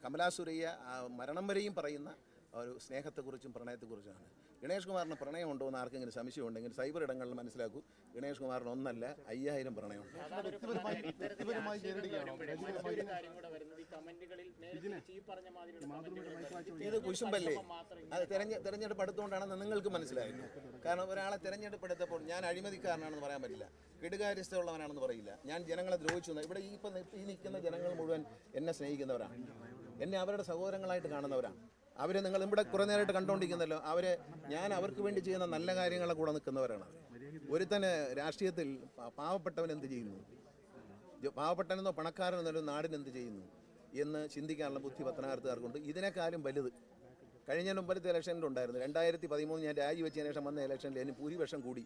കമലാസുരയ്യ മരണം വരെയും പറയുന്ന ഒരു സ്നേഹത്തെക്കുറിച്ചും പ്രണയത്തെക്കുറിച്ചുമാണ്. ഗണേഷ് കുമാറിന് പ്രണയമുണ്ടോ എന്ന് ആർക്കെങ്കിലും സംശയമുണ്ടെങ്കിൽ സൈബർ ഇടങ്ങളിൽ മനസ്സിലാക്കൂ. ഗണേഷ് കുമാറിന് ഒന്നല്ല 5000 പ്രണയമുണ്ട്. ഇത് കുശുമ്പല്ലേ? അത് തെരഞ്ഞെടുപ്പ് എടുത്തുകൊണ്ടാണെന്ന് നിങ്ങൾക്ക് മനസ്സിലായില്ല. കാരണം ഒരാളെ തെരഞ്ഞെടുപ്പ് എടുത്തപ്പോൾ ഞാൻ അഴിമതിക്കാരനാണെന്ന് പറയാൻ പറ്റില്ല, കെടുകാര്യസ്ഥയുള്ളവനാണെന്ന് പറയില്ല, ഞാൻ ജനങ്ങളെ ദ്രോഹിച്ചു. ഇവിടെ ഈ നിൽക്കുന്ന ജനങ്ങൾ മുഴുവൻ എന്നെ സ്നേഹിക്കുന്നവരാണ്, എന്നെ അവരുടെ സഹോദരങ്ങളായിട്ട് കാണുന്നവരാണ്. അവരെ നിങ്ങൾ ഇവിടെ കുറേ നേരമായിട്ട് കണ്ടുകൊണ്ടിരിക്കുന്നല്ലോ. ഞാൻ അവർക്ക് വേണ്ടി ചെയ്യുന്ന നല്ല കാര്യങ്ങളെ കൂടെ നിൽക്കുന്നവരാണ്. ഒരുത്തന് രാഷ്ട്രീയത്തിൽ പാവപ്പെട്ടവൻ എന്ത് ചെയ്യുന്നു, പാവപ്പെട്ടവനെന്നോ പണക്കാരനെന്നോ നാടിനെന്ത് ചെയ്യുന്നു എന്ന് ചിന്തിക്കാനുള്ള ബുദ്ധി പത്തനാപുരത്തുകാർക്കുണ്ട്. ഇതിനേക്കാളും വലുത് കഴിഞ്ഞ മുമ്പത്തെ ഇലക്ഷനിലുണ്ടായിരുന്നു. 2013 ഞാൻ രാജിവെച്ചതിന് ശേഷം വന്ന ഇലക്ഷനിൽ എനിക്ക് ഭൂരിപക്ഷം കൂടി.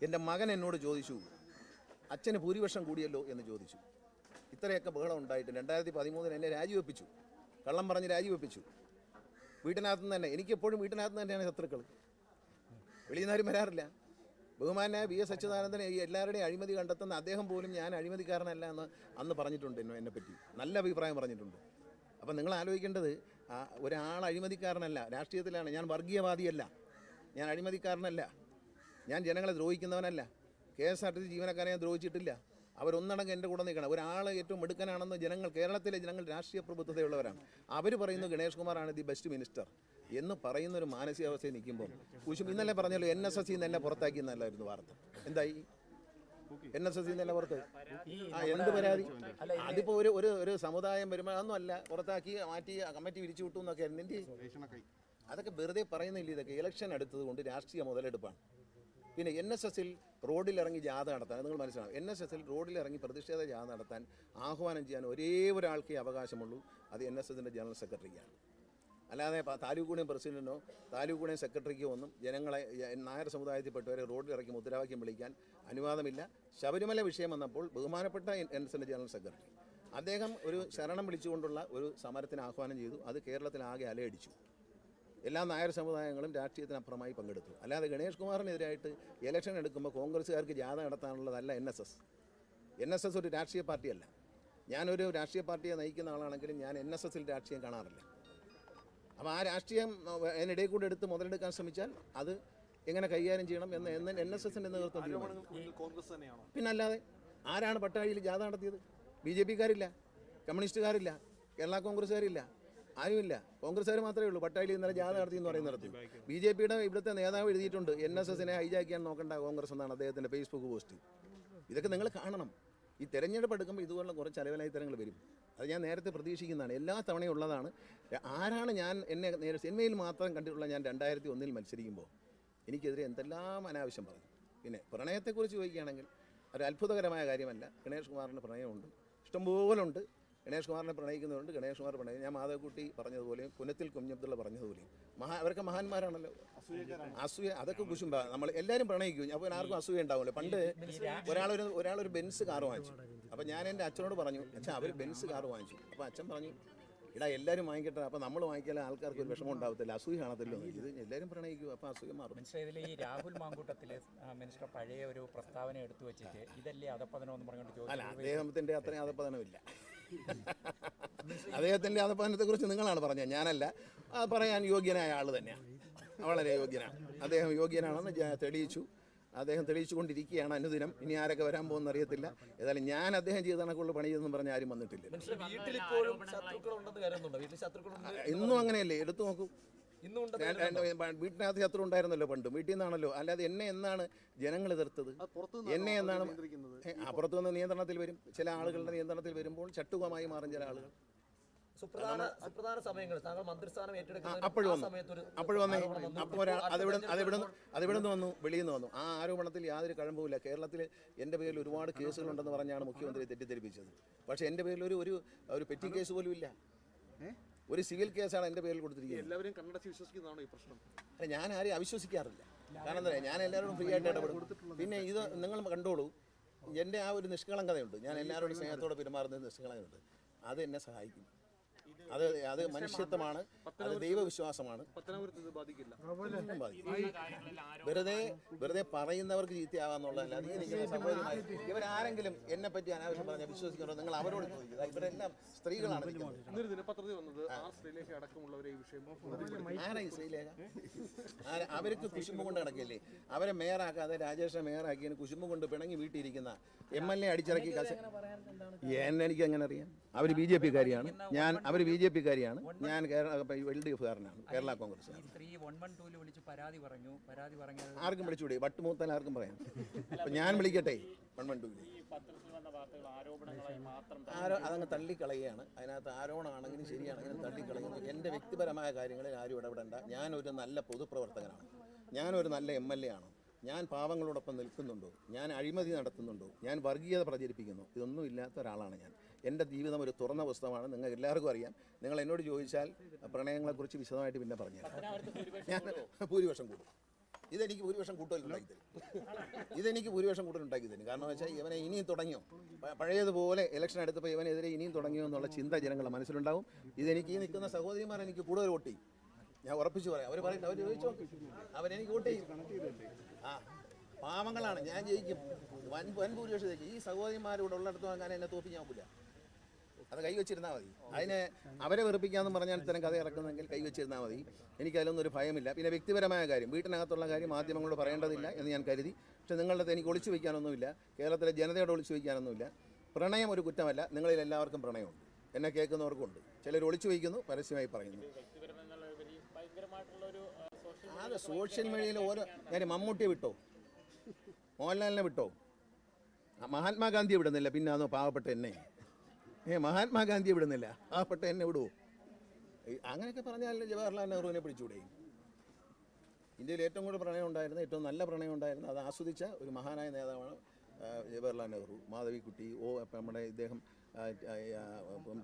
എൻ്റെ മകൻ എന്നോട് ചോദിച്ചു, അച്ഛന് ഭൂരിപക്ഷം കൂടിയല്ലോ എന്ന് ചോദിച്ചു. ഇത്രയൊക്കെ ബഹളം ഉണ്ടായിട്ട് 2013 എന്നെ രാജിവെപ്പിച്ചു, കള്ളം പറഞ്ഞ് രാജിവെപ്പിച്ചു. വീട്ടിനകത്ത് നിന്ന് തന്നെ, എനിക്കെപ്പോഴും വീട്ടിനകത്ത് നിന്ന് തന്നെയാണ് ശത്രുക്കൾ, വെളിയിൽ നിന്നാരും വരാറില്ല. ബഹുമാനായ VS അച്യുതാനന്ദൻ എല്ലാവരുടെയും അഴിമതി കണ്ടെത്തുന്ന അദ്ദേഹം പോലും ഞാൻ അഴിമതിക്കാരനല്ല എന്ന് അന്ന് പറഞ്ഞിട്ടുണ്ട്. എന്നെപ്പറ്റി നല്ല അഭിപ്രായം പറഞ്ഞിട്ടുണ്ട്. അപ്പം നിങ്ങൾ ആലോചിക്കേണ്ടത്, ഒരാൾ അഴിമതിക്കാരനല്ല, രാഷ്ട്രീയത്തിലാണ്. ഞാൻ വർഗീയവാദിയല്ല, ഞാൻ അഴിമതിക്കാരനല്ല, ഞാൻ ജനങ്ങളെ ദ്രോഹിക്കുന്നവനല്ല, KSRTC ജീവനക്കാരെ ഞാൻ ദ്രോഹിച്ചിട്ടില്ല. അവരൊന്നടങ്കം എൻ്റെ കൂടെ നിൽക്കണം. ഒരാൾ ഏറ്റവും മിടുക്കനാണെന്ന് കേരളത്തിലെ ജനങ്ങൾ രാഷ്ട്രീയ പ്രബുദ്ധതയുള്ളവരാണ്. അവർ പറയുന്നു ഗണേഷ് കുമാറാണ് ദി ബെസ്റ്റ് മിനിസ്റ്റർ എന്ന് പറയുന്നൊരു മാനസികാവസ്ഥയിൽ നിൽക്കുമ്പോൾ ഇന്നലെ പറഞ്ഞല്ലോ NSS എന്നെ പുറത്താക്കി എന്നല്ലായിരുന്നു വാർത്ത. എന്തായി? NSS എന്നെ പുറത്ത് എന്ത് പരാതി? അതിപ്പോൾ ഒരു സമുദായം വരുമ്പോൾ അതൊന്നും അല്ല, പുറത്താക്കി മാറ്റി കമ്മിറ്റി വിരിച്ചു വിട്ടു എന്നൊക്കെ ആയിരുന്നു. അതൊക്കെ വെറുതെ പറയുന്നില്ല. ഇതൊക്കെ ഇലക്ഷൻ എടുത്തത് കൊണ്ട് രാഷ്ട്രീയ മുതലെടുപ്പാണ്. പിന്നെ NSS റോഡിലിറങ്ങി ജാഥ നടത്താൻ നിങ്ങൾ മനസ്സിലാവും. NSS റോഡിലിറങ്ങി പ്രതിഷേധ ജാഥ നടത്താൻ ആഹ്വാനം ചെയ്യാൻ ഒരേ ഒരാൾക്കേ അവകാശമുള്ളൂ, അത് NSS ജനറൽ സെക്രട്ടറിക്കാണ്. അല്ലാതെ താലൂക്ക് യൂണിയൻ പ്രസിഡന്റിനോ താലൂക്ക് യൂണിയൻ സെക്രട്ടറിക്കോ ഒന്നും ജനങ്ങളെ, നായർ സമുദായത്തിൽപ്പെട്ടവരെ റോഡിലിറക്കി മുദ്രാവാക്യം വിളിക്കാൻ അനുവാദമില്ല. ശബരിമല വിഷയം വന്നപ്പോൾ ബഹുമാനപ്പെട്ട NSS ജനറൽ സെക്രട്ടറി അദ്ദേഹം ഒരു ശരണം വിളിച്ചുകൊണ്ടുള്ള ഒരു സമരത്തിന് ആഹ്വാനം ചെയ്തു. അത് കേരളത്തിലാകെ അലയടിച്ചു. എല്ലാ നായർ സമുദായങ്ങളും രാഷ്ട്രീയത്തിനപ്പുറമായി പങ്കെടുത്തു. അല്ലാതെ ഗണേഷ് കുമാറിനെതിരായിട്ട് ഇലക്ഷൻ എടുക്കുമ്പോൾ കോൺഗ്രസ്സുകാർക്ക് ജാഥ നടത്താനുള്ളതല്ല NSS ഒരു രാഷ്ട്രീയ പാർട്ടിയല്ല. ഞാനൊരു രാഷ്ട്രീയ പാർട്ടിയെ നയിക്കുന്ന ആളാണെങ്കിലും ഞാൻ NSS രാഷ്ട്രീയം കാണാറില്ല. അപ്പോൾ ആ രാഷ്ട്രീയം അതിനിടയിൽ കൂടെ എടുത്ത് മുതലെടുക്കാൻ ശ്രമിച്ചാൽ അത് എങ്ങനെ കൈകാര്യം ചെയ്യണം എന്ന് NSS നേതൃത്വം തീരുമാനിക്കും. പിന്നല്ലാതെ ആരാണ് പട്ടാഴിയിൽ ജാഥ നടത്തിയത്? BJP-കാരില്ല, കമ്മ്യൂണിസ്റ്റുകാരില്ല, കേരള കോൺഗ്രസ്സുകാരില്ല, ആരുമില്ല. കോൺഗ്രസ്സുകാർ മാത്രമേ ഉള്ളൂ പട്ടാഴിയിൽ ഇന്നലെ ജാഥ നടത്തി എന്ന് പറയുന്നിടത്ത്. BJP-യുടെ ഇവിടുത്തെ നേതാവ് എഴുതിയിട്ടുണ്ട് NSS ഹൈജാക്ക് ചെയ്യാൻ നോക്കേണ്ട കോൺഗ്രസ് എന്നാണ് അദ്ദേഹത്തിൻ്റെ ഫേസ്ബുക്ക് പോസ്റ്റ്. ഇതൊക്കെ നിങ്ങൾ കാണണം. ഈ തെരഞ്ഞെടുപ്പ് എടുക്കുമ്പോൾ ഇതുപോലുള്ള കുറച്ച് ചലവലായിത്തരങ്ങൾ വരും. അത് ഞാൻ നേരത്തെ പ്രതീക്ഷിക്കുന്നതാണ്, എല്ലാ തവണയും ഉള്ളതാണ്. ആരാണ് സിനിമയിൽ മാത്രം കണ്ടിട്ടുള്ള ഞാൻ 2001 മത്സരിക്കുമ്പോൾ എനിക്കെതിരെ എന്തെല്ലാം അനാവശ്യം പറഞ്ഞു. പിന്നെ പ്രണയത്തെക്കുറിച്ച് ചോദിക്കുകയാണെങ്കിൽ ഒരു അത്ഭുതകരമായ കാര്യമല്ല. ഗണേഷ് കുമാറിന് പ്രണയമുണ്ട്, ഇഷ്ടംപോലെ ഉണ്ട്. ഗണേഷ് കുമാറിനെ പ്രണയിക്കുന്നതുകൊണ്ട് ഗണേഷ് കുമാർ പ്രണയം. ഞാൻ മാധവക്കുട്ടി പറഞ്ഞതുപോലെയും പുനത്തിൽ കുഞ്ഞബ്ദുള്ള പറഞ്ഞതുപോലെയും അവരൊക്കെ മഹാന്മാരാണല്ലോ. അസൂയ അതൊക്കെ കുശുമ്പ. നമ്മൾ എല്ലാവരും പ്രണയിക്കും, അപ്പോൾ ആർക്കും അസൂയ ഉണ്ടാവുമല്ലോ. പണ്ട് ഒരാളൊരു ബെൻസ് കാർ വാങ്ങിച്ചു. അപ്പോൾ ഞാൻ എൻ്റെ അച്ഛനോട് പറഞ്ഞു, അച്ഛൻ അവർ ബെൻസ് കാർ വാങ്ങിച്ചു. അപ്പോൾ അച്ഛൻ പറഞ്ഞു, ഇടാ എല്ലാവരും വാങ്ങിക്കട്ടെ, അപ്പോൾ നമ്മൾ വാങ്ങിക്കാതെ ആൾക്കാർക്ക് ഒരു വിഷമം ഉണ്ടാവത്തില്ല, അസൂയ കാണത്തില്ലോ. ഇത് എല്ലാവരും പ്രണയിക്കും, അപ്പോൾ അസൂയ മാറും. ഈ രാഹുൽ മാങ്കൂട്ടത്തിൽ മിനിസ്റ്റർ പഴയ ഒരു പ്രസ്താവന എടുത്തു വെച്ചിട്ട് ഇതല്ലേ അധപ്പതനം എന്ന് പറഞ്ഞുകൊണ്ട് അല്ല, അദ്ദേഹത്തിൻ്റെ അത്രയും അധപ്പതനമില്ല. അദ്ദേഹത്തിൻ്റെ അധപ്പതനത്തെക്കുറിച്ച് നിങ്ങളാണ് പറഞ്ഞത്, ഞാനല്ല. പറയാൻ യോഗ്യനായ ആൾ തന്നെയാണ്, വളരെ യോഗ്യനാണ്. അദ്ദേഹം യോഗ്യനാണെന്ന് തെളിയിച്ചു. അദ്ദേഹം തെളിയിച്ചുകൊണ്ടിരിക്കുകയാണ് അനുദിനം. ഇനി ആരൊക്കെ വരാൻ പോകുന്ന അറിയത്തില്ല. ഏതായാലും ഞാൻ അദ്ദേഹം ചെയ്ത കണക്കുള്ള പണി ചെയ്തെന്ന് പറഞ്ഞാൽ ആരും വന്നിട്ടില്ല. ഇന്നും അങ്ങനെയല്ലേ? എടുത്തു നോക്കൂ, വീട്ടിനകത്ത് ശത്രു ഉണ്ടായിരുന്നല്ലോ പണ്ട്, വീട്ടിൽ നിന്നാണല്ലോ. അല്ലാതെ എന്നെ എന്നാണ് ജനങ്ങൾ എതിർത്തത്? എന്നെ എന്നാണ് അപ്പുറത്തുനിന്ന് നിയന്ത്രണത്തിൽ വരും. ചില ആളുകളുടെ നിയന്ത്രണത്തിൽ വരുമ്പോൾ ചട്ടുകമായി മാറും ചില ആളുകൾ. സുപ്രധാന സമയങ്ങൾ താങ്കൾ മന്ത്രിസ്ഥാനം അപ്പോഴും വന്നേ. അപ്പോൾ അതെവിടെ നിന്ന് വന്നു? വെളിയിൽ നിന്ന് വന്നു. ആ ആരോപണത്തിൽ യാതൊരു കഴമ്പുമില്ല. കേരളത്തിൽ എൻ്റെ പേരിൽ ഒരുപാട് കേസുകളുണ്ടെന്ന് പറഞ്ഞാണ് മുഖ്യമന്ത്രി തെറ്റിദ്ധരിപ്പിച്ചത്. പക്ഷേ എൻ്റെ പേരിൽ ഒരു പെറ്റി കേസ് പോലും ഇല്ല. ഒരു സിവിൽ കേസാണ് എൻ്റെ പേരിൽ കൊടുത്തിരിക്കുന്നത്. എല്ലാവരും കണ്ണടച്ച് വിശ്വസിക്കുന്നതാണോ ഈ പ്രശ്നം? അല്ല, ഞാൻ ആരെയും അവിശ്വസിക്കാറില്ല. കാരണം എന്താ, ഞാൻ എല്ലാവരോടും ഫ്രീ ആയിട്ട് ഇടപെടും. പിന്നെ ഇത് നിങ്ങൾ കണ്ടോളൂ, എൻ്റെ ആ ഒരു നിഷ്കളങ്കതയുണ്ട്. ഞാൻ എല്ലാവരോടും സ്നേഹത്തോടെ പെരുമാറുന്ന നിഷ്കളങ്കതയുണ്ട്. അത് എന്നെ സഹായിക്കും. അത് മനുഷ്യത്വമാണ്, അത് ദൈവവിശ്വാസമാണ്. പത്തനാപുരത്ത് ഇത് ബാധിക്കില്ല. ഒന്നും ബാധിക്കില്ല. വെറുതെ പറയുന്നവർക്ക് ചീത്തയാവാന്നുള്ളതല്ല. അത് ഇങ്ങനെ സഹോദരിമാർ ഇവരാരെങ്കിലും എന്നെ പറ്റി അനാവശ്യം പറഞ്ഞാൽ വിശ്വസിക്കണോ? നിങ്ങൾ അവരോട് ചോദിക്കുക. ഇവരെല്ലാം സ്ത്രീകളാണ് നിൽക്കുന്നത്. ഇന്നൊരു ദിനപത്രത്തിൽ വന്നത് ശ്രീലേഖ അടക്കമുള്ളവരെ ഈ വിഷയം ആരാ ഈ ശ്രീലേഖ? അവർക്ക് കുശുമ്പ് കൊണ്ട് നടക്കില്ലേ? അവരെ മേയറാക്കാതെ രാജേഷിനെ മേയറാക്കിയതിന് കുശുമ്പ് കൊണ്ട് പിണങ്ങി വീട്ടിയിരിക്കുന്ന MLA അടിച്ചിറക്കി എനിക്ക് എങ്ങനെ അറിയാം? അവർ BJP കാരിയാണ്, അവർ BJP കാരിയാണ്, ഞാൻ LDF കാരനാണ്, കേരള കോൺഗ്രസ്. സ്ത്രീ 112 വിളിച്ച് പരാതി പറഞ്ഞത് ആർക്കും വിളിച്ചുകൂടി? വട്ടുമൂത്താൽ ആർക്കും പറയാം. അപ്പം ഞാൻ വിളിക്കട്ടെ 112. അതങ്ങ് തള്ളിക്കളയുകയാണ്. അതിനകത്ത് ആരോപണമാണെങ്കിലും ശരിയാണെങ്കിലും തള്ളിക്കളയുന്നു. എൻ്റെ വ്യക്തിപരമായ കാര്യങ്ങളിൽ ആരും ഇടപെടേണ്ട. ഞാനൊരു നല്ല പൊതുപ്രവർത്തകനാണ്, ഞാനൊരു നല്ല MLA ആണ്. ഞാൻ പാവങ്ങളോടൊപ്പം നിൽക്കുന്നുണ്ടോ? ഞാൻ അഴിമതി നടത്തുന്നുണ്ടോ? ഞാൻ വർഗീയത പ്രചരിപ്പിക്കുന്നു? ഇതൊന്നും ഇല്ലാത്ത ഒരാളാണ് ഞാൻ. എൻ്റെ ജീവിതം ഒരു തുറന്ന പുസ്തകമാണ്. നിങ്ങൾക്ക് എല്ലാവർക്കും അറിയാം. നിങ്ങൾ എന്നോട് ചോദിച്ചാൽ പ്രണയങ്ങളെക്കുറിച്ച് വിശദമായിട്ട് പിന്നെ പറഞ്ഞുതരാം. ഞാൻ ഭൂരിപക്ഷം കൂടും. ഇതെനിക്ക് ഭൂരിപക്ഷം കൂട്ടലുണ്ടാക്കി തരും. കാരണം വെച്ചാൽ ഇവനെ ഇനിയും തുടങ്ങിയോ, പഴയതുപോലെ ഇലക്ഷൻ എടുത്തപ്പോൾ ഇവനെതിരെ ഇനിയും തുടങ്ങിയോ എന്നുള്ള ചിന്ത ജനങ്ങളുടെ മനസ്സിലുണ്ടാവും. ഇതെനിക്ക് ഈ നിൽക്കുന്ന സഹോദരിമാർ എനിക്ക് കൂടുതൽ വോട്ട് ചെയ്യും. ഞാൻ ഉറപ്പിച്ചു പറയാം. അവർ പറയട്ടെ, അവർ ചോദിച്ചോ, അവരെനിക്ക് വോട്ട് ചെയ്യും. പാവങ്ങളാണ്, ഞാൻ ജയിക്കും. വൻ ഭൂരിപക്ഷം. ഈ സഹോദരിമാരോട് ഉള്ളിടത്ത് അങ്ങനെ എന്നെ തോപ്പിക്കാൻ പോകില്ല. അത് കൈവച്ചിരുന്നാൽ മതി. അതിനെ അവരെ വെറുപ്പിക്കാമെന്ന് പറഞ്ഞാൽ ഇത്തരം കഥ ഇറക്കുന്നെങ്കിൽ കൈവച്ചിരുന്നാൽ മതി. എനിക്കതിലൊന്നും ഒരു ഭയമില്ല. പിന്നെ വ്യക്തിപരമായ കാര്യം, വീട്ടിനകത്തുള്ള കാര്യം മാധ്യമങ്ങളോട് പറയേണ്ടതില്ല എന്ന് ഞാൻ കരുതി. പക്ഷേ നിങ്ങളുടെ എനിക്ക് ഒളിച്ചു വയ്ക്കാനൊന്നുമില്ല, കേരളത്തിലെ ജനതയോട് ഒളിച്ചു വയ്ക്കാനൊന്നുമില്ല. പ്രണയം ഒരു കുറ്റമല്ല. നിങ്ങളിൽ എല്ലാവർക്കും പ്രണയമുണ്ട്, എന്നെ കേൾക്കുന്നവർക്കുണ്ട്. ചിലർ ഒളിച്ചു വയ്ക്കുന്നു, പരസ്യമായി പറയുന്നു. അത് സോഷ്യൽ മീഡിയയിൽ ഞാൻ മമ്മൂട്ടിയെ വിട്ടോ, മോഹൻലാലിനെ വിട്ടോ, മഹാത്മാഗാന്ധിയെ വിടുന്നില്ല, പിന്നെ അതോ പാവപ്പെട്ട എന്നെ? മഹാത്മാഗാന്ധിയെ വിടുന്നില്ല, പാവപ്പെട്ട എന്നെ വിടുവോ? അങ്ങനെയൊക്കെ പറഞ്ഞാൽ ജവഹർലാൽ നെഹ്റുവിനെ പിടിച്ചുകൂടെ? ഇന്ത്യയിൽ ഏറ്റവും കൂടുതൽ പ്രണയം ഉണ്ടായിരുന്ന, ഏറ്റവും നല്ല പ്രണയം ഉണ്ടായിരുന്ന, അത് ആസ്വദിച്ച ഒരു മഹാനായ നേതാവാണ് ജവഹർലാൽ നെഹ്റു. മാധവിക്കുട്ടി, നമ്മുടെ ഇദ്ദേഹം,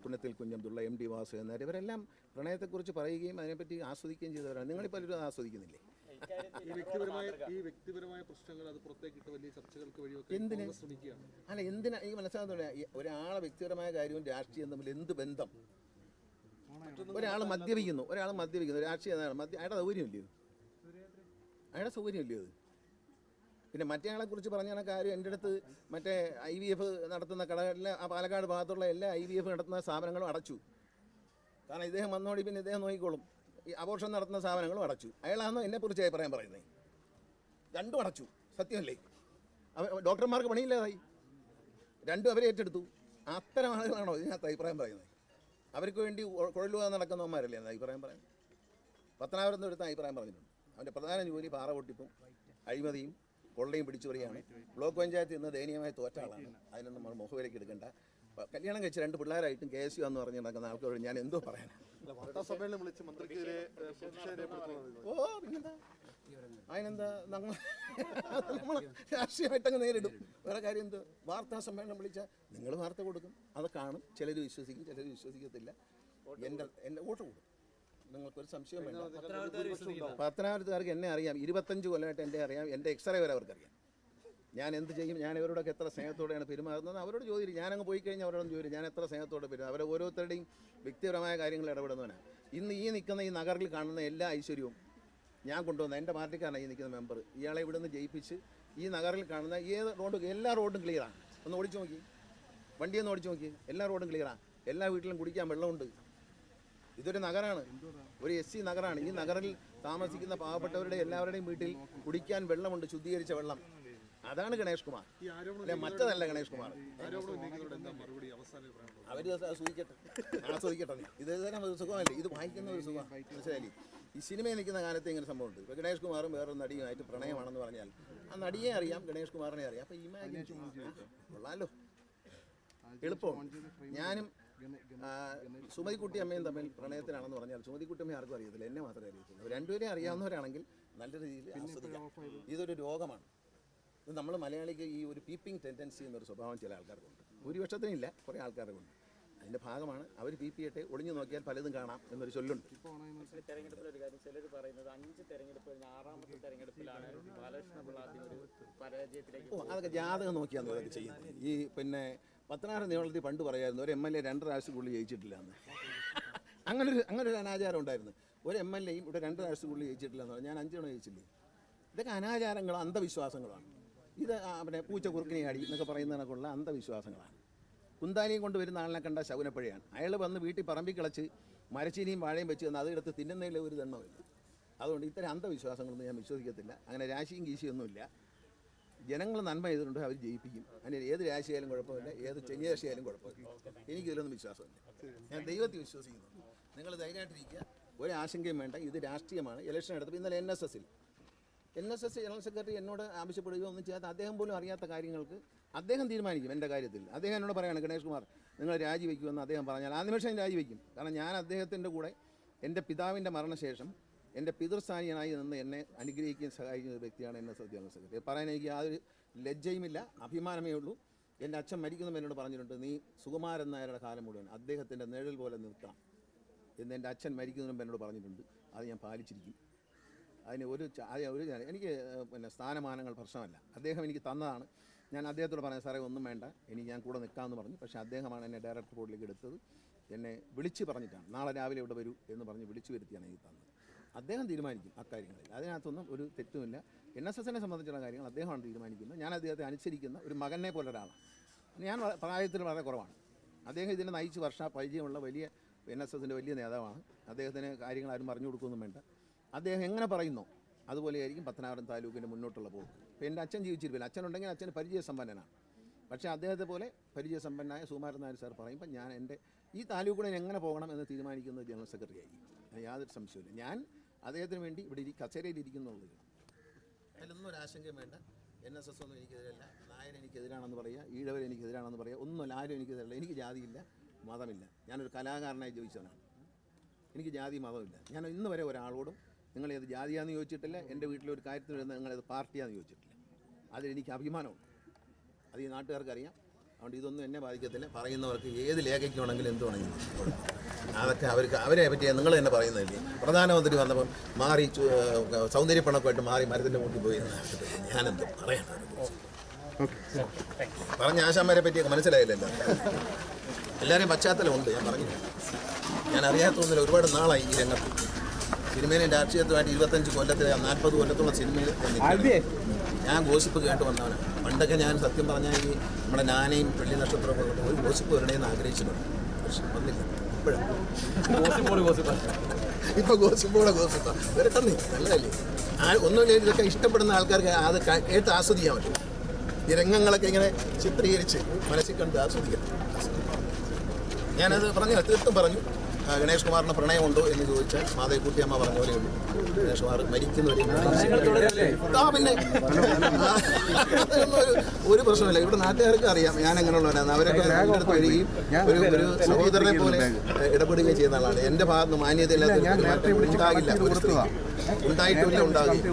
പുന്നത്തിൽ കുഞ്ഞബ്ദുള്ള, MD വാസു എന്നാർ, ഇവരെല്ലാം പ്രണയത്തെക്കുറിച്ച് പറയുകയും അതിനെപ്പറ്റി ആസ്വദിക്കുകയും ചെയ്തവരാണ്. നിങ്ങളിപ്പോൾ പലരും അത് ആസ്വദിക്കുന്നില്ലേ? ഈ വ്യക്തിപരമായ പ്രശ്നങ്ങൾ അത് പുറത്തേക്കിട്ട് വലിയ ചർച്ചകൾക്ക് വഴിവെക്കാൻ ശ്രമിക്കുകയാണ്. അല്ല, എന്തിനാ ഈ മനസ്സിലാകുന്നില്ല? ഒരാളെ വ്യക്തിപരമായ കാര്യവും രാഷ്ട്രീയം തമ്മിൽ എന്ത് ബന്ധം? ഒരാൾ മദ്യപിക്കുന്നു, രാഷ്ട്രീയം അയാളുടെ സൗകര്യമില്ലയോ? അത് പിന്നെ മറ്റേ ആളെക്കുറിച്ച് പറഞ്ഞ കാര്യം എൻ്റെ അടുത്ത് മറ്റേ IVF നടത്തുന്ന കടകളിലെ പാലക്കാട് ഭാഗത്തുള്ള എല്ലാ IVF നടത്തുന്ന സ്ഥാപനങ്ങളും അടച്ചു. കാരണം ഇദ്ദേഹം വന്നോടി പിന്നെ ഇദ്ദേഹം നോക്കിക്കോളും. ഈ അബോർഷൻ നടത്തുന്ന സ്ഥാപനങ്ങളും അടച്ചു. അയാളാണോ എന്നെക്കുറിച്ച് അഭിപ്രായം പറയുന്നത്? രണ്ടും അടച്ചു, സത്യമല്ലേ? ഡോക്ടർമാർക്ക് പണിയില്ലാതായി, രണ്ടും അവരെ ഏറ്റെടുത്തു. അത്തരം ആളുകളാണോ ഇതിനകത്ത് അഭിപ്രായം പറയുന്നത്? അവർക്ക് വേണ്ടി കുഴലുക നടക്കുന്നവന്മാരല്ലേ എന്ന് അഭിപ്രായം പറയാം? പത്തനാപുരത്ത് എടുത്ത അഭിപ്രായം പറഞ്ഞിട്ടുണ്ട്. അവൻ്റെ പ്രധാന ജോലി പാറ പൊട്ടിപ്പും അഴിമതിയും കൊള്ളയും പിടിച്ചു പറയുകയാണ്. ബ്ലോക്ക് പഞ്ചായത്ത് ഇന്ന് ദയനീയമായി തോറ്റ ആളാണ്. അതിനൊന്നും നമ്മൾ മുഖവിലേക്ക് എടുക്കേണ്ട. കല്യാണം കഴിച്ച് 2 പിള്ളേരായിട്ടും KSU എന്ന് പറഞ്ഞ് നടക്കുന്ന ആൾക്കാരോട് ഞാൻ എന്തോ പറയാനാണ്? വാർത്താസമ്മേളനം വിളിച്ച് മന്ത്രിക്കെതിരെ പിന്നെന്താ? അതിനെന്താ? നമ്മൾ രാഷ്ട്രീയമായിട്ടങ്ങ് നേരിടും. വേറെ കാര്യം എന്ത്? വാർത്താ സമ്മേളനം വിളിച്ചാൽ നിങ്ങൾ വാർത്ത കൊടുക്കും, അത് കാണും. ചിലർ വിശ്വസിക്കും, ചിലർ വിശ്വസിക്കത്തില്ല. എൻ്റെ വോട്ട് കൂടും. നിങ്ങൾക്കൊരു സംശയം വേണ്ട. പത്തനാപുരത്തുകാർക്ക് എന്നെ അറിയാം. 25 കൊല്ലമായിട്ട് എന്നെ അറിയാം. എൻ്റെ എക്സ്റേ വരെ അവർക്കറിയാം. ഞാൻ എന്ത് ചെയ്യും, ഞാൻ ഇവരോടൊക്കെ എത്ര സ്നേഹത്തോടെയാണ് പെരുമാറുന്നത് അവരോട് ചോദിക്കും. ഞാനങ്ങ് പോയി കഴിഞ്ഞാൽ അവരോടൊന്നും ചോദിക്കും ഞാൻ എത്ര സ്നേഹത്തോടെ പെരുമാറും. അവരെ ഓരോരുത്തരുടെയും വ്യക്തിപരമായ കാര്യങ്ങൾ ഇടപെടുന്നവനാണ്. ഇന്ന് ഈ നിൽക്കുന്ന ഈ നഗറിൽ കാണുന്ന എല്ലാ ഐശ്വര്യവും ഞാൻ കൊണ്ടുവന്ന എൻ്റെ പാർട്ടിക്കാരനാണ് ഈ നിൽക്കുന്ന മെമ്പർ. ഇയാളെ ഇവിടെ നിന്ന് ജയിപ്പിച്ച് ഈ നഗറിൽ കാണുന്ന എല്ലാ റോഡും ക്ലിയറാണ്. ഒന്ന് ഓടിച്ചു നോക്കി, വണ്ടിയൊന്ന് ഓടിച്ചു നോക്കി, എല്ലാ റോഡും ക്ലിയറാണ്. എല്ലാ വീട്ടിലും കുടിക്കാൻ വെള്ളമുണ്ട്. ഇതൊരു നഗരമാണ്, ഒരു SC നഗരമാണ്. ഈ നഗറിൽ താമസിക്കുന്ന പാവപ്പെട്ടവരുടെ എല്ലാവരുടെയും വീട്ടിൽ കുടിക്കാൻ വെള്ളമുണ്ട്, ശുദ്ധീകരിച്ച വെള്ളം. അതാണ് ഗണേഷ് കുമാർ, അല്ലെ മറ്റതല്ല ഗണേഷ് കുമാർ. അവർ ആസ്വദിക്കട്ടെ. ഇത് തന്നെ ഒരു സുഖമല്ലേ? ഇത് വായിക്കുന്ന ഒരു സുഖം മനസ്സിലായി. ഈ സിനിമയിൽ നിൽക്കുന്ന കാലത്ത് ഇങ്ങനെ സംഭവമുണ്ട്. ഇപ്പോൾ ഗണേഷ് കുമാറും വേറൊരു നടിയുമായിട്ട് പ്രണയമാണെന്ന് പറഞ്ഞാൽ ആ നടിയെ അറിയാം, ഗണേഷ് കുമാറിനെ അറിയാം. അപ്പോൾ ഇമാജിൻ കൊള്ളാമല്ലോ, എളുപ്പമാണ്. ഞാനും സുമതിക്കുട്ടി അമ്മയും തമ്മിൽ പ്രണയത്തിലാണെന്ന് പറഞ്ഞാൽ സുമതിക്കുട്ടി അമ്മ ആർക്കും അറിയത്തില്ല, എന്നെ മാത്രമേ അറിയത്തുള്ളൂ. രണ്ടുപേരെയും അറിയാവുന്നവരാണെങ്കിൽ നല്ല രീതിയിൽ ആസ്വദിക്കാം. ഇതൊരു രോഗമാണ്. ഇത് നമ്മൾ മലയാളിക്ക് ഈ ഒരു പീപ്പിംഗ് ടെൻഡൻസി എന്നൊരു സ്വഭാവം ചില ആൾക്കാർക്കുണ്ട്. ഭൂരിപക്ഷത്തിനില്ല, കുറേ ആൾക്കാർക്കുണ്ട്. അതിൻ്റെ ഭാഗമാണ് അവർ പീപ്പിയിട്ട് ഒളിഞ്ഞു നോക്കിയാൽ പലതും കാണാം എന്നൊരു ചൊല്ലുണ്ട്. തെരഞ്ഞെടുപ്പിലൊരു കാര്യം ചിലർ പറയുന്നത് 5 തെരഞ്ഞെടുപ്പ് 6ാമത്തെ തെരഞ്ഞെടുപ്പിലാണ് ബാലകൃഷ്ണ പിള്ള ഒരു പരാജയത്തിലേക്ക്. അതൊക്കെ ജാതകം നോക്കിയാന്ന് അതൊക്കെ ചെയ്യുന്നത്. ഈ പിന്നെ പത്തനാപുരം നിയമത്തിൽ പണ്ട് പറയായിരുന്നു ഒരു MLA 2 പ്രാവശ്യം കൂടുതൽ ജയിച്ചിട്ടില്ല എന്ന്. അങ്ങനൊരു അനാചാരം ഉണ്ടായിരുന്നു. ഒരു MLA യും ഇവിടെ 2 പ്രാവശ്യത്തിനുള്ളിൽ ജയിച്ചിട്ടില്ല എന്ന് പറഞ്ഞു. ഞാൻ 5 തവണ ജയിച്ചില്ലേ. ഇതൊക്കെ അനാചാരങ്ങളും അന്ധവിശ്വാസങ്ങളുമാണ്. ഇത് പിന്നെ പൂച്ച കുറുക്കിനെ അടി എന്നൊക്കെ പറയുന്നതിനൊക്കെയുള്ള അന്ധവിശ്വാസങ്ങളാണ്. കുന്താലിയും കൊണ്ട് വരുന്ന ആളിനെ കണ്ട ശകുനപ്പഴയാണ്. അയാൾ വന്ന് വീട്ടിൽ പറമ്പിൽ കിളച്ച് മരച്ചീനിയും വാഴയും വെച്ച് തന്ന് അതെടുത്ത് തിന്നുന്നതിൽ ഒരു ദണ്ണമില്ല. അതുകൊണ്ട് ഇത്തരം അന്ധവിശ്വാസങ്ങളൊന്നും ഞാൻ വിശ്വസിക്കത്തില്ല. അങ്ങനെ രാശിയും ഗീശിയൊന്നുമില്ല. ജനങ്ങൾ നന്മ ചെയ്തിട്ടുണ്ട്, അവർ ജയിപ്പിക്കും. അതിന് ഏത് രാശിയായാലും കുഴപ്പമില്ല, ഏത് ചെന്നിരാശിയായാലും കുഴപ്പമില്ല. എനിക്കിതിലൊന്നും വിശ്വാസമില്ല. ഞാൻ ദൈവത്തിൽ വിശ്വസിക്കുന്നു. നിങ്ങൾ ധൈര്യമായിട്ടിരിക്കുക, ഒരാശങ്കയും വേണ്ട. ഇത് രാഷ്ട്രീയമാണ്. ഇലക്ഷൻ എടുത്തപ്പോൾ ഇന്നലെ NSS ജനറൽ സെക്രട്ടറി എന്നോട് ആവശ്യപ്പെടുകയോ ഒന്നും ചെയ്യാത്ത, അദ്ദേഹം പോലും അറിയാത്ത കാര്യങ്ങൾക്ക് അദ്ദേഹം തീരുമാനിക്കും എൻ്റെ കാര്യത്തിൽ. അദ്ദേഹം എന്നോട് പറയുകയാണ്, ഗണേഷ് കുമാർ നിങ്ങൾ രാജിവെക്കുമെന്ന് അദ്ദേഹം പറഞ്ഞാൽ ആ നിമിഷം ഞാൻ രാജിവെക്കും. കാരണം ഞാൻ അദ്ദേഹത്തിൻ്റെ കൂടെ എൻ്റെ പിതാവിൻ്റെ മരണശേഷം എൻ്റെ പിതൃസ്ഥാനീയനായി നിന്ന് എന്നെ അനുഗ്രഹിക്കുകയും സഹായിക്കുന്ന ഒരു വ്യക്തിയാണ് NSS ജനറൽ സെക്രട്ടറി. പറയാൻ എനിക്ക് യാതൊരു ലജ്ജയുമില്ല, അഭിമാനമേ ഉള്ളൂ. എൻ്റെ അച്ഛൻ മരിക്കുന്നതും എന്നോട് പറഞ്ഞിട്ടുണ്ട്, നീ സുകുമാരൻ നായരുടെ കാലം മുഴുവൻ അദ്ദേഹത്തിൻ്റെ നിഴൽ പോലെ നിൽക്കണം എന്ന് എൻ്റെ അച്ഛൻ മരിക്കുന്നതിന് മുമ്പ് എന്നോട് പറഞ്ഞിട്ടുണ്ട്. അത് ഞാൻ പാലിച്ചിരിക്കും. അതിന് എനിക്ക് പിന്നെ സ്ഥാനമാനങ്ങൾ പ്രശ്നമല്ല. അദ്ദേഹം എനിക്ക് തന്നതാണ്. ഞാൻ അദ്ദേഹത്തോട് പറഞ്ഞു, സാറേ ഒന്നും വേണ്ട, ഇനി ഞാൻ കൂടെ നിൽക്കാമെന്ന് പറഞ്ഞു. പക്ഷേ അദ്ദേഹമാണ് എന്നെ ഡയറക്ടർ ബോർഡിലേക്ക് എടുത്തത്. എന്നെ വിളിച്ച് പറഞ്ഞിട്ടാണ്, നാളെ രാവിലെ ഇവിടെ വരൂ എന്ന് പറഞ്ഞ് വിളിച്ചു വരുത്തിയാണ് എനിക്ക് തന്നത്. അദ്ദേഹം തീരുമാനിക്കും അക്കാര്യങ്ങളിൽ. അതിനകത്തൊന്നും ഒരു തെറ്റുമില്ല. NSSനെ സംബന്ധിച്ചുള്ള കാര്യങ്ങൾ അദ്ദേഹമാണ് തീരുമാനിക്കുന്നത്. ഞാൻ അദ്ദേഹത്തെ അനുസരിക്കുന്ന ഒരു മകനെ പോലെ ഒരാളാണ്. ഞാൻ പ്രായത്തിൽ വളരെ കുറവാണ്. അദ്ദേഹം ഇതിനെ നയിച്ച് പരിചയമുള്ള വലിയ NSSൻ്റെ വലിയ നേതാവാണ്. അദ്ദേഹത്തിന് കാര്യങ്ങൾ ആരും പറഞ്ഞു കൊടുക്കുകയൊന്നും വേണ്ട. അദ്ദേഹം എങ്ങനെ പറയുന്നോ അതുപോലെയായിരിക്കും പത്തനാപുരം താലൂക്കിൻ്റെ മുന്നോട്ടുള്ള പോക്ക്. ഇപ്പോൾ എൻ്റെ അച്ഛൻ ജീവിച്ചിരിക്കില്ല. അച്ഛനുണ്ടെങ്കിൽ അച്ഛന് പരിചയസമ്പന്നനാണ്. പക്ഷേ അദ്ദേഹത്തെ പരിചയസമ്പന്നനായ സുകുമാരൻ നായർ സാർ പറയുമ്പോൾ ഞാൻ എൻ്റെ ഈ താലൂക്കിനെ എങ്ങനെ പോകണം എന്ന് തീരുമാനിക്കുന്നത് ജനറൽ സെക്രട്ടറി ആയിരിക്കും. യാതൊരു സംശയമില്ല. ഞാൻ അദ്ദേഹത്തിന് വേണ്ടി ഇവിടെ കസേരയിൽ ഇരിക്കുന്നുള്ളൂ. അതിലൊന്നും ഒരു ആശങ്കയും വേണ്ട. NSS ഒന്നും എനിക്കെതിരല്ല. നായർ എനിക്കെതിരാണെന്ന് പറയുക, ഈഴവർ എനിക്കെതിരാണെന്ന് പറയുക, ഒന്നുമല്ല. ആരും എനിക്കെതിരല്ല. എനിക്ക് ജാതിയില്ല, മതമില്ല. ഞാനൊരു കലാകാരനായി ജോലിച്ചവനാണ്. എനിക്ക് ജാതി മതമില്ല. ഞാൻ ഇന്ന് വരെ ഒരാളോടും നിങ്ങളേത് ജാതിയാണെന്ന് ചോദിച്ചിട്ടില്ല. എൻ്റെ വീട്ടിലൊരു കാര്യത്തിൽ വരുന്ന നിങ്ങളേത് പാർട്ടിയാണെന്ന് ചോദിച്ചിട്ടില്ല. അതിലെനിക്ക് അഭിമാനമുണ്ട്. അത് ഈ നാട്ടുകാർക്കറിയാം. അതുകൊണ്ട് ഇതൊന്നും എന്നെ ബാധിക്കത്തില്ല. പറയുന്നവർക്ക് ഏത് ലേഖയ്ക്ക് വേണമെങ്കിലും എന്ത് വേണമെങ്കിലും അതൊക്കെ അവരെ പറ്റി നിങ്ങൾ തന്നെ പറയുന്നതല്ലേ. പ്രധാനമന്ത്രി വന്നപ്പം മാറി സൗന്ദര്യപ്പണക്കുമായിട്ട് മാറി മരത്തിൻ്റെ മുട്ടിൽ പോയി ഞാനെന്ത് പറയണം. പറഞ്ഞ ആശാന്മാരെ പറ്റിയൊക്കെ മനസ്സിലായില്ലല്ലോ. എല്ലാവരെയും പശ്ചാത്തലമുണ്ട്. ഞാൻ പറഞ്ഞു, ഞാൻ അറിയാത്തൊന്നുമില്ല. ഒരുപാട് നാളായി ഈ രംഗത്ത്. സിനിമയിലും രാഷ്ട്രീയത്തുമായിട്ട് 25 കൊല്ലത്തിൽ 40 കൊല്ലത്തുള്ള സിനിമയിൽ ഞാൻ ഗോസിപ്പ് കേട്ട് വന്നവനാണ്. പണ്ടൊക്കെ ഞാൻ സത്യം പറഞ്ഞാൽ ഈ നമ്മുടെ നാനയും വെള്ളി നക്ഷത്രമൊക്കെ ഒരു ഗോസിപ്പ് വരണേന്ന് ആഗ്രഹിച്ചിട്ടുണ്ട്. പക്ഷെ വന്നില്ല. ഇപ്പോൾ ഗോസിപ്പോടെ ഗോസിപ്പ വരട്ടെന്നേ, നല്ലതല്ലേ. ഒന്നുമില്ല, ഇതൊക്കെ ഇഷ്ടപ്പെടുന്ന ആൾക്കാർക്ക് അത് കേട്ട് ആസ്വദിക്കാൻ പറ്റും. ഈ രംഗങ്ങളൊക്കെ ഇങ്ങനെ ചിത്രീകരിച്ച് മനസ്സിൽ കണ്ട് ആസ്വദിക്കാം. ഞാനത് പറഞ്ഞു, തീർത്തും പറഞ്ഞു. ഗണേഷ് കുമാറിന് പ്രണയമുണ്ടോ എന്ന് ചോദിച്ചാൽ മാധവിക്കുട്ടിയമ്മ പറഞ്ഞ പോലെ ഉള്ളൂ. ഗണേഷ് കുമാർ മരിക്കുന്നവരെ പിന്നെ ഒരു പ്രശ്നമില്ല. ഇവിടെ നാട്ടുകാർക്ക് അറിയാം ഞാൻ എങ്ങനെയുള്ളവരാണ്. അവരൊക്കെ എൻ്റെ അടുത്ത് വരികയും ഒരു സഹോദരനെ പോലെ ഇടപെടുകയും ചെയ്യുന്ന ആളാണ്. എൻ്റെ ഭാഗത്ത് മാന്യതയില്ലാത്ത ഉണ്ടാകില്ല, ഒരു സ്ത്രീ ഉണ്ടായിട്ടില്ല, ഉണ്ടാകുകയും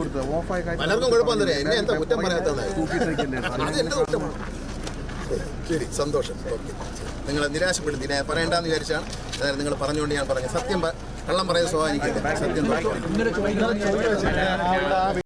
പലർക്കും കുഴപ്പം തരാം. എന്നെ എന്താ കുറ്റം പറയാത്തതാണ്. അതെൻ്റെ കുറ്റമാണ്. ശരി, സന്തോഷം. ഓക്കെ, നിങ്ങളെ നിരാശപ്പെടുത്തി പറയേണ്ടെന്ന് വിചാരിച്ചാണ്. അതായത് നിങ്ങൾ പറഞ്ഞുകൊണ്ട് ഞാൻ പറഞ്ഞു. സത്യം കള്ളം പറയുന്ന സ്വഭാവം എനിക്കില്ല. സത്യം